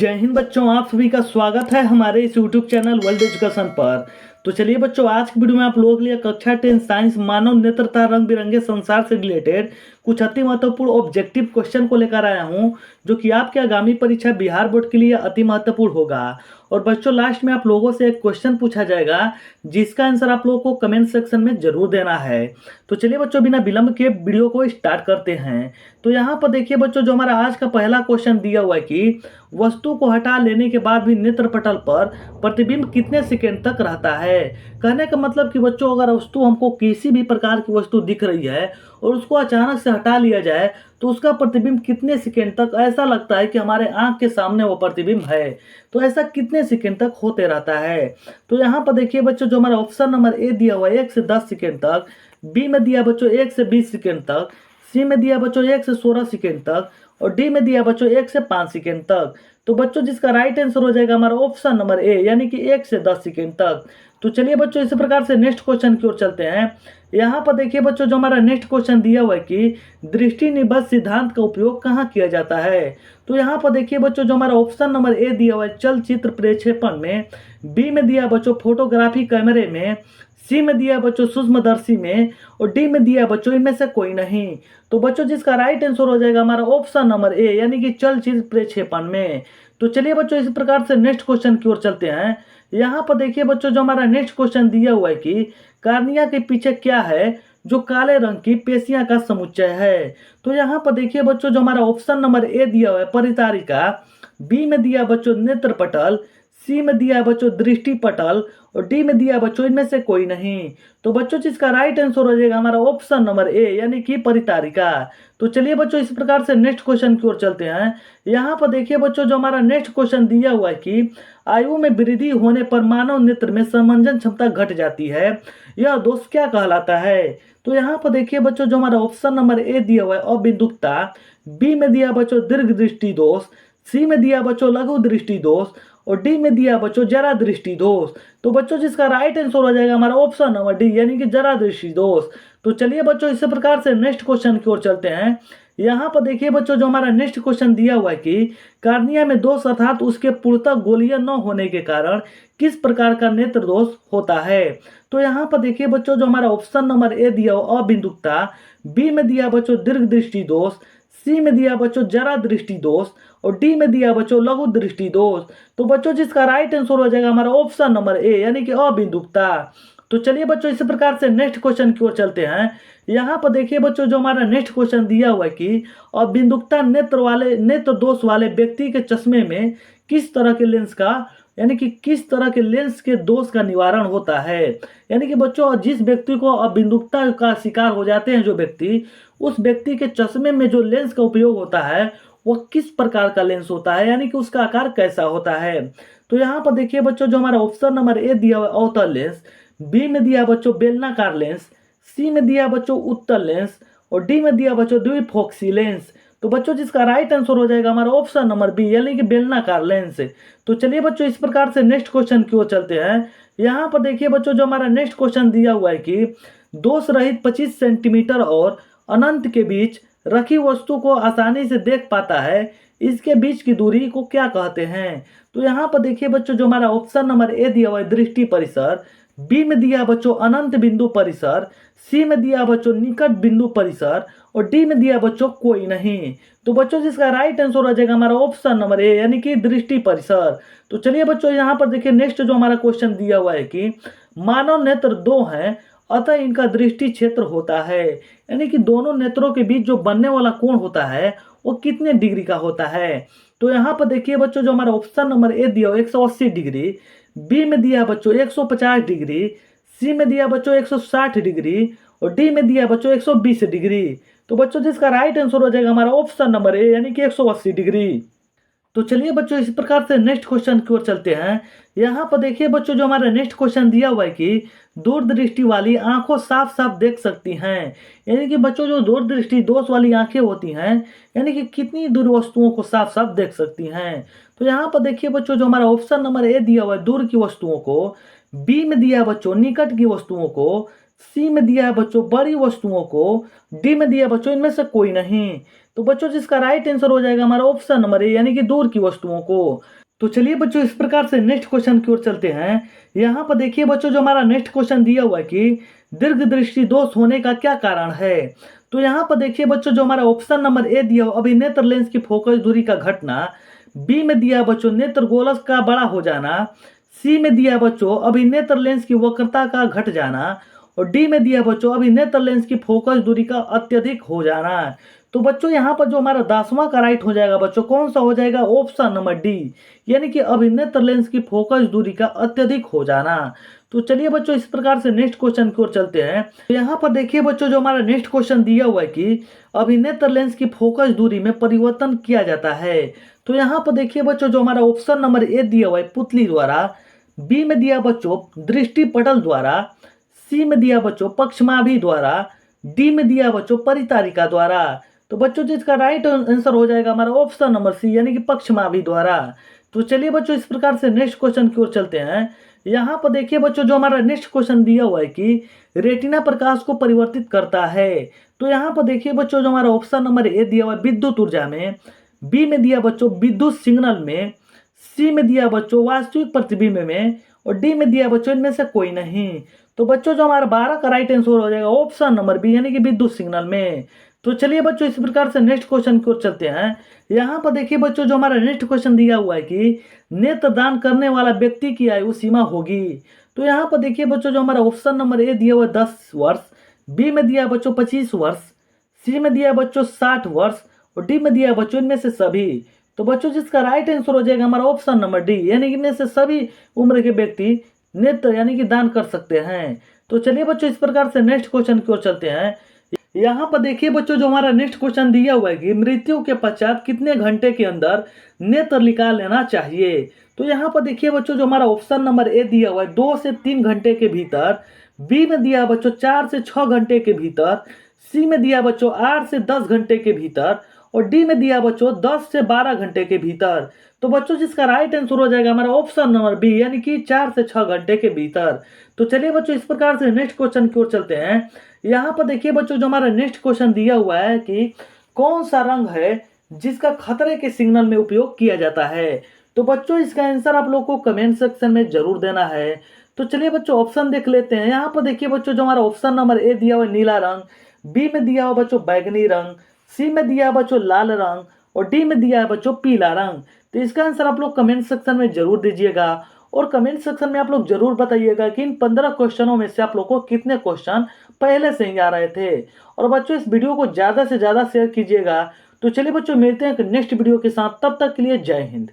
जय हिंद बच्चों, आप सभी का स्वागत है हमारे इस YouTube चैनल वर्ल्ड एजुकेशन पर। तो चलिए बच्चों, आज की वीडियो में आप लोगों के लिए कक्षा 10 साइंस मानव नेत्र तथा रंग बिरंगे संसार से रिलेटेड कुछ अति महत्वपूर्ण ऑब्जेक्टिव क्वेश्चन को लेकर आया हूं, जो कि आपके आगामी परीक्षा बिहार बोर्ड के लिए अति महत्वपूर्ण होगा। और बच्चों, लास्ट में आप लोगों से एक क्वेश्चन पूछा जाएगा, जिसका आंसर आप लोगों को कमेंट सेक्शन में जरूर देना है। तो चलिए बच्चों, बिना विलंब के वीडियो को स्टार्ट करते हैं। तो यहाँ पर देखिए बच्चों, जो हमारा आज का पहला क्वेश्चन दिया हुआ है कि वस्तु को हटा लेने के बाद भी नेत्र पटल पर प्रतिबिंब कितने सेकंड तक रहता है। कहने का मतलब कि बच्चों, अगर वस्तु हमको किसी भी प्रकार की वस्तु दिख रही है और उसको अचानक से हटा लिया जाए तो उसका प्रतिबिंब कितने सेकंड तक ऐसा लगता है कि हमारे आंख के सामने वो प्रतिबिंब है। तो ऐसा कितने सेकंड तक होते रहता है। तो यहाँ पर देखिए बच्चों, जो हमारा ऑप्शन नंबर ए दिया हुआ है 1 से 10 सेकंड तक, बी में दिया बच्चों 1 से 20 सेकंड तक, सी में दिया बच्चों 1 से 16 सेकंड तक और डी में दिया बच्चों 1 से 5 सेकंड तक। तो बच्चों, जिसका राइट आंसर हो जाएगा हमारा ऑप्शन नंबर ए, यानी कि 1 से 10 सेकंड तक। तो चलिए बच्चों, इसी प्रकार से नेक्स्ट क्वेश्चन की ओर चलते हैं। यहाँ पर देखिए बच्चों, जो हमारा नेक्स्ट क्वेश्चन दिया हुआ है कि दृष्टि निबद्ध सिद्धांत का उपयोग कहाँ किया जाता है। तो यहाँ पर देखिए बच्चों, जो हमारा ऑप्शन नंबर ए दिया हुआ है चलचित्र प्रक्षेपण में, बी में दिया बच्चों फोटोग्राफी कैमरे में, सी में दिया बच्चों सूक्ष्मदर्शी में और डी में दिया बच्चों इनमें से कोई नहीं। तो बच्चों, जिसका राइट आंसर हो जाएगा हमारा ऑप्शन नंबर ए, यानी कि चलचित्र प्रक्षेपण में। तो चलिए बच्चों, इस प्रकार से नेक्स्ट क्वेश्चन की ओर चलते हैं। यहाँ पर देखिए बच्चों, जो हमारा नेक्स्ट क्वेश्चन दिया हुआ है कि कार्निया के पीछे क्या है जो काले रंग की पेशियां का समुच्चय है। तो यहाँ पर देखिए बच्चों, जो हमारा ऑप्शन नंबर ए दिया हुआ है परितारिका, बी में दिया बच्चों नेत्र पटल, सी में दिया बच्चों दृष्टि पटल और डी में दिया बच्चों इनमें से कोई नहीं। तो बच्चों, जिसका राइट आंसर हो जाएगा हमारा ऑप्शन नंबर ए, यानी कि परितारिका। तो चलिए बच्चों, इस प्रकार से नेक्स्ट क्वेश्चन की ओर चलते हैं। यहाँ पर देखिए बच्चों, जो हमारा नेक्स्ट क्वेश्चन दिया हुआ है कि आयु में वृद्धि होने पर मानव नेत्र में समंजन क्षमता घट जाती है, यह दोष क्या कहलाता है। तो यहाँ पर देखिए बच्चों, जो हमारा ऑप्शन नंबर ए दिया हुआ है अबिंदुकता, बी में दिया बच्चों दीर्घ दृष्टि दोष, सी में दिया बच्चों लघु दृष्टि दोष और डी में दिया बच्चों जरा दृष्टि दोष। तो बच्चों, जिसका राइट आंसर हो जाएगा हमारा ऑप्शन नंबर डी, यानी कि जरा दृष्टि दोष। तो चलिए बच्चों, इसी प्रकार से नेक्स्ट क्वेश्चन की ओर चलते हैं। यहाँ पर देखिए बच्चों, जो हमारा नेक्स्ट क्वेश्चन दिया हुआ है कि कार्निया में दोष अर्थात उसके पूर्णतः गोलीय न होने के कारण किस प्रकार का नेत्र दोष होता है। तो यहाँ पर देखिए बच्चों, जो हमारा ऑप्शन नंबर ए दिया हुआ अबिंदुकता, बी में दिया बच्चों दीर्घ दृष्टि दोष, सी में दिया बच्चों जरा दृष्टि दोष और डी में दिया बच्चों लघु दृष्टि दोष। तो बच्चों, जिसका राइट आंसर हो जाएगा हमारा ऑप्शन नंबर ए, यानी कि अबिंदुकता। तो चलिए बच्चों, इसी प्रकार से नेक्स्ट क्वेश्चन की ओर चलते हैं। यहाँ पर देखिए बच्चों, जो हमारा नेक्स्ट क्वेश्चन दिया हुआ है कि अबिंदुकता नेत्र दोष वाले व्यक्ति के चश्मे में किस तरह के लेंस का, यानी कि किस तरह के लेंस के दोष का निवारण होता है। यानी कि बच्चों, जिस व्यक्ति को अबिंदुकता का शिकार हो जाते हैं जो व्यक्ति, उस व्यक्ति के चश्मे में जो लेंस का उपयोग होता है वह किस प्रकार का लेंस होता है, यानी कि उसका आकार कैसा होता है। तो यहाँ पर देखिए बच्चों, जो हमारा ऑप्शन नंबर ए दिया हुआ अवतल लेंस, बी में दिया बच्चों बेलनाकार लेंस, सी में दिया बच्चों उत्तल लेंस और डी में दिया बच्चों द्विफोक्सी लेंस। तो बच्चों, जिसका राइट आंसर हो जाएगा हमारा ऑप्शन नंबर बी, यानी कि बेलनाकार लेंस। तो चलिए बच्चों, इस प्रकार से नेक्स्ट क्वेश्चन की ओर चलते हैं। यहाँ पर देखिए बच्चों, जो हमारा नेक्स्ट क्वेश्चन दिया हुआ है कि दोष रहित 25 सेंटीमीटर और अनंत के बीच रखी वस्तु को आसानी से देख पाता है, इसके बीच की दूरी को क्या कहते हैं। तो यहाँ पर देखिए बच्चों, जो हमारा ऑप्शन नंबर ए दिया हुआ है दृष्टि परिसर, बी में दिया बच्चों अनंत बिंदु परिसर, सी में दिया बच्चों निकट बिंदु परिसर और डी में दिया बच्चों कोई नहीं। तो बच्चों, जिसका राइट आंसर हो जाएगा हमारा ऑप्शन नंबर ए, यानी कि दृष्टि परिसर। तो चलिए बच्चों, यहाँ पर देखिए नेक्स्ट जो हमारा क्वेश्चन दिया हुआ है कि मानव नेत्र दो हैं अतः इनका दृष्टि क्षेत्र होता है, यानी कि दोनों नेत्रों के बीच जो बनने वाला कोण होता है वो कितने डिग्री का होता है। तो यहाँ पर देखिए बच्चों, जो हमारा ऑप्शन नंबर ए दिया 180 डिग्री, बी में दिया बच्चों 150 डिग्री, सी में दिया बच्चों 160 डिग्री और डी में दिया बच्चों 120 डिग्री। तो बच्चों, जिसका राइट आंसर हो जाएगा हमारा ऑप्शन नंबर ए, यानी कि 180 डिग्री। तो चलिए बच्चों, इस प्रकार से नेक्स्ट क्वेश्चन की ओर चलते हैं। यहाँ पर देखिए बच्चों, जो हमारा नेक्स्ट क्वेश्चन दिया हुआ है कि दूरदृष्टि वाली आंखों साफ साफ देख सकती हैं, यानी कि बच्चों जो दूरदृष्टि दोष वाली आंखें होती हैं, यानी कि कितनी दूर वस्तुओं को साफ साफ देख सकती हैं। तो यहाँ पर देखिए बच्चों, जो हमारा ऑप्शन नंबर ए दिया हुआ है दूर की वस्तुओं को, बी में दिया बच्चों निकट की वस्तुओं को, सी में दिया है बच्चों बड़ी वस्तुओं को, डी में दिया है बच्चों इनमें से कोई नहीं। तो बच्चों जिसका राइट आंसर हो जाएगा हमारा ऑप्शन नंबर ए, यानी कि दूर की वस्तुओं को। तो चलिए बच्चों इस प्रकार से नेक्स्ट क्वेश्चन की ओर चलते हैं। यहाँ पर देखिए बच्चों जो हमारा नेक्स्ट क्वेश्चन दिया हुआ है कि दीर्घ दृष्टि दोष होने का क्या कारण है। तो यहाँ पर देखिए बच्चों जो हमारा ऑप्शन नंबर ए दिया हो अभिनेत्र लेंस की फोकस दूरी का घटना, बी में दिया बच्चों नेत्र गोलक का बड़ा हो जाना, सी में दिया बच्चों अभिनेत्र लेंस की वक्रता का घट जाना, और डी में दिया बच्चों अभिनेत्र लेंस की फोकस दूरी का अत्यधिक हो जाना। तो बच्चों यहाँ पर जो हमारा 10वां का राइट हो जाएगा बच्चों कौन सा हो जाएगा, ऑप्शन नंबर डी, यानी कि अभिनेत्र लेंस की फोकस दूरी का अत्यधिक हो जाना। तो चलिए बच्चों इस प्रकार से नेक्स्ट क्वेश्चन की ओर चलते हैं। तो यहाँ पर देखिए बच्चों जो हमारा नेक्स्ट क्वेश्चन दिया हुआ है कि अभिनेत्र लेंस की फोकस दूरी में परिवर्तन किया जाता है। तो यहाँ पर देखिए बच्चों जो हमारा ऑप्शन नंबर ए दिया हुआ है पुतली द्वारा, बी में दिया बच्चों दृष्टि पटल द्वारा, सी में दिया बच्चों पक्षमाभि द्वारा, डी में दिया बच्चों परितारिका द्वारा। तो बच्चों जिसका राइट आंसर हो जाएगा हमारा ऑप्शन नंबर सी, यानी कि पक्षमाभि द्वारा। तो चलिए बच्चों इस प्रकार से नेक्स्ट क्वेश्चन की ओर चलते हैं। यहाँ पर देखिए बच्चों जो हमारा नेक्स्ट क्वेश्चन दिया हुआ है कि रेटिना प्रकाश को परिवर्तित करता है। तो यहाँ पर देखिए बच्चों जो हमारा ऑप्शन नंबर ए दिया हुआ है विद्युत ऊर्जा में, बी में दिया बच्चों विद्युत सिग्नल में, सी में दिया बच्चों वास्तविक प्रतिबिंब में, और डी में दिया बच्चों इनमें से कोई नहीं। तो बच्चों जो हमारा 12 का राइट आंसर हो जाएगा ऑप्शन नंबर बी, यानी कि विद्युत सिग्नल में। तो चलिए बच्चों इस प्रकार से नेक्स्ट क्वेश्चन की ओर चलते हैं। यहाँ पर देखिए बच्चों जो हमारा नेक्स्ट क्वेश्चन दिया हुआ है कि नेत्र दान करने वाला व्यक्ति की आयु सीमा होगी। तो यहाँ पर देखिए बच्चों जो हमारा ऑप्शन नंबर ए दिया हुआ है 10 वर्ष, बी में दिया बच्चों 25 वर्ष, सी में दिया बच्चों 60 वर्ष, और डी में दिया बच्चों इनमें से सभी। तो बच्चों जिसका राइट आंसर हो जाएगा हमारा ऑप्शन नंबर डी, यानी कि इनमें से सभी उम्र के व्यक्ति नेत्र यानी कि दान कर सकते हैं। तो चलिए बच्चों इस प्रकार से नेक्स्ट क्वेश्चन की ओर चलते हैं। यहाँ पर देखिए बच्चों जो हमारा नेक्स्ट क्वेश्चन दिया हुआ है कि मृत्यु के पश्चात कितने घंटे के अंदर नेत्र निकाल लेना चाहिए। तो यहाँ पर देखिए बच्चों जो हमारा ऑप्शन नंबर ए दिया हुआ है 2 से 3 घंटे के भीतर, बी में दिया बच्चों 4 से 6 घंटे के भीतर, सी में दिया बच्चों 8 से 10 घंटे के भीतर, और डी में दिया बच्चों 10 से 12 घंटे के भीतर। तो बच्चों जिसका राइट आंसर हो जाएगा हमारा ऑप्शन नंबर बी, यानी कि 4 से 6 घंटे के भीतर। तो चलिए बच्चों इस प्रकार से नेक्स्ट क्वेश्चन की ओर चलते हैं। यहाँ पर देखिए बच्चों जो हमारा नेक्स्ट क्वेश्चन दिया हुआ है कि कौन सा रंग है जिसका खतरे के सिग्नल में उपयोग किया जाता है। तो बच्चों इसका आंसर आप लोग को कमेंट सेक्शन में जरूर देना है। तो चलिए बच्चों ऑप्शन देख लेते हैं। यहाँ पर देखिए बच्चों जो हमारा ऑप्शन नंबर ए दिया हुआ है नीला रंग, बी में दिया हुआ बच्चों बैगनी रंग, सी में दिया है बच्चों लाल रंग, और डी में दिया है बच्चों पीला रंग। तो इसका आंसर आप लोग कमेंट सेक्शन में जरूर दीजिएगा, और कमेंट सेक्शन में आप लोग जरूर बताइएगा कि इन 15 क्वेश्चनों में से आप लोग को कितने क्वेश्चन पहले से ही आ रहे थे। और बच्चों इस वीडियो को ज़्यादा से ज़्यादा शेयर कीजिएगा। तो चलिए बच्चों मिलते हैं नेक्स्ट वीडियो के साथ, तब तक के लिए जय हिंद।